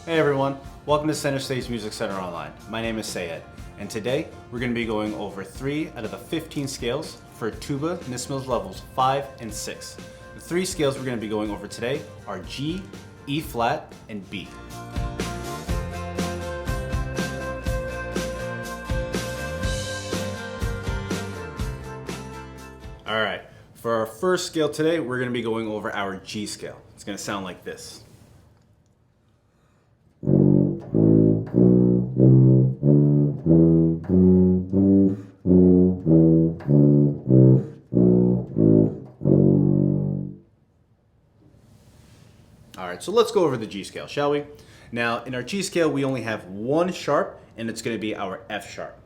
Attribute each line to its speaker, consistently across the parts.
Speaker 1: Hey everyone, welcome to Center Stage Music Center Online. My name is Sayed, and today we're going to be going over 3 out of the 15 scales for Tuba NYSSMA Levels 5 and 6. The 3 scales we're going to be going over today are G, E flat, and B. Alright, for our first scale today, we're going to be going over our G scale. It's going to sound like this. Alright, so let's go over the G scale, shall we? Now, in our G scale, we only have one sharp, and it's going to be our F sharp.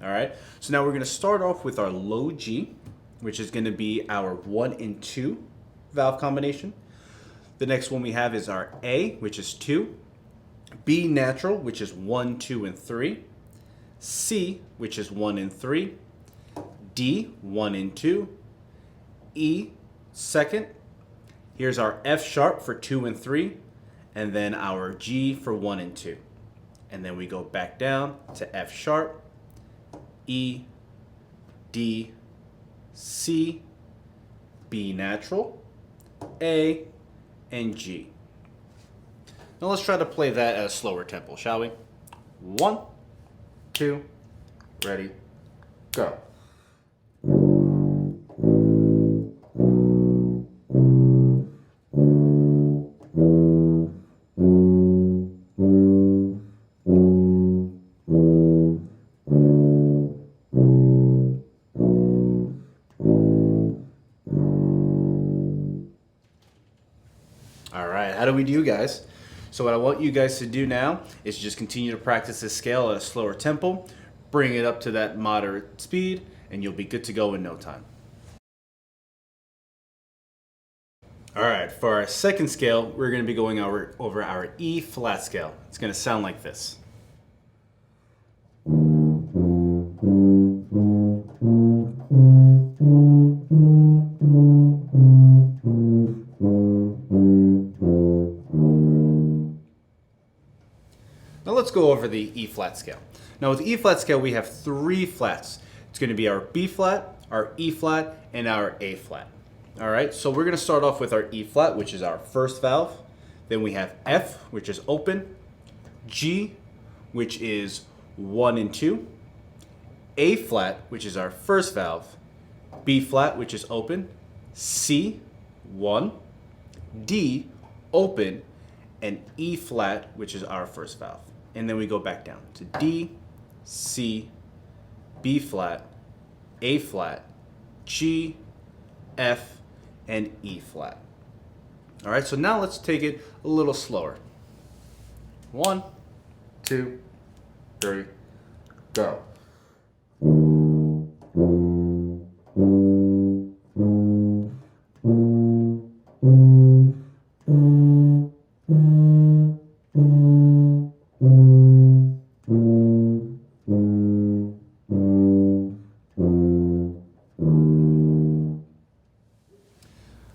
Speaker 1: Alright, so now we're going to start off with our low G, which is going to be our 1 and 2 valve combination. The next one we have is our A, which is 2, B natural, which is 1, 2, and 3, C, which is 1 and 3, D, 1 and 2, E, second. Here's our F sharp for 2 and 3, and then our G for 1 and 2. And then we go back down to F sharp, E, D, C, B natural, A, and G. Now let's try to play that at a slower tempo, shall we? 1, 2, ready, go. Alright, how do we do, guys? So what I want you guys to do now is just continue to practice this scale at a slower tempo, bring it up to that moderate speed, and you'll be good to go in no time. Alright, for our second scale, we're going to be going over our E flat scale. It's going to sound like this. Now let's go over the E flat scale. Now with the E flat scale, we have 3 flats. It's going to be our B flat, our E flat, and our A flat. Alright, so we're going to start off with our E flat, which is our first valve. Then we have F, which is open, G, which is 1 and 2, A flat, which is our first valve, B flat, which is open, C, 1, D, open, and E flat, which is our first valve. And then we go back down to D, C, B flat, A flat, G, F, and E flat. All right, so now let's take it a little slower. 1, 2, 3, go.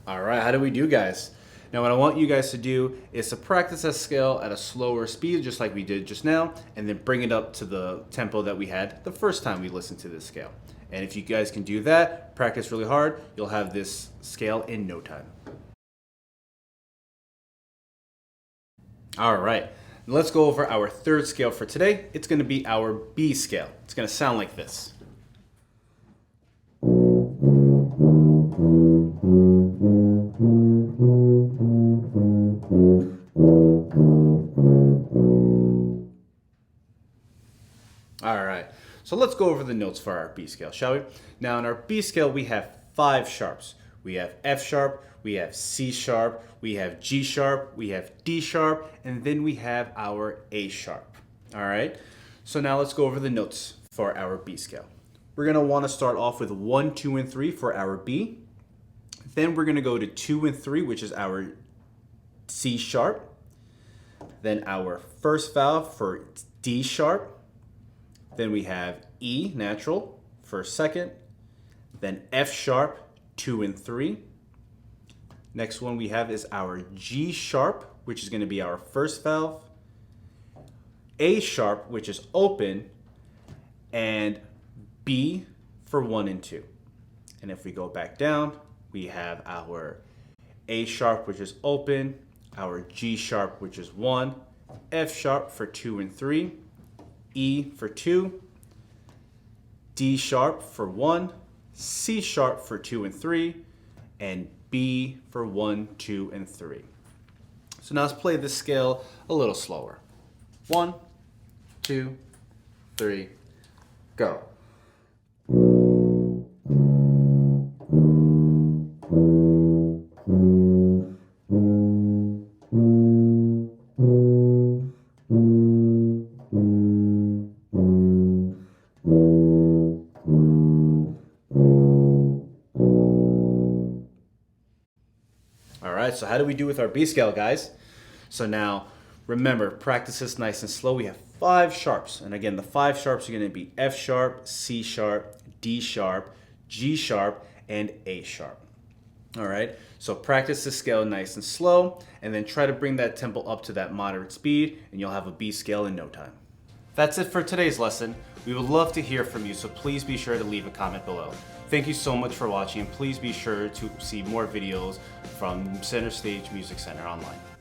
Speaker 1: Alright, how do we do, guys? Now what I want you guys to do is to practice that scale at a slower speed, just like we did just now, and then bring it up to the tempo that we had the first time we listened to this scale. And if you guys can do that, practice really hard, you'll have this scale in no time. Alright, let's go over our third scale for today. It's going to be our B scale. It's going to sound like this. Alright, so let's go over the notes for our B scale, shall we? Now in our B scale, we have 5 sharps. We have F sharp, we have C sharp, we have G sharp, we have D sharp, and then we have our A sharp. Alright, so now let's go over the notes for our B scale. We're going to want to start off with 1, 2, and 3 for our B. Then we're going to go to 2 and 3, which is our C sharp. Then our first valve for D sharp. Then we have E natural for second. Then F sharp, 2 and 3. Next one we have is our G sharp, which is going to be our first valve. A sharp, which is open, and B for 1 and 2. And if we go back down, we have our A sharp, which is open, our G sharp, which is 1, F sharp for 2 and 3, E for 2, D sharp for 1, C sharp for 2 and 3, and B for 1, 2, and 3. So now let's play this scale a little slower. 1, 2, 3, go. All right, so how do we do with our B scale, guys? So now, remember, practice this nice and slow. We have 5 sharps. And again, the 5 sharps are going to be F sharp, C sharp, D sharp, G sharp, and A sharp. All right, so practice the scale nice and slow, and then try to bring that tempo up to that moderate speed, and you'll have a B scale in no time. That's it for today's lesson. We would love to hear from you, so please be sure to leave a comment below. Thank you so much for watching, and please be sure to see more videos from Center Stage Music Center online.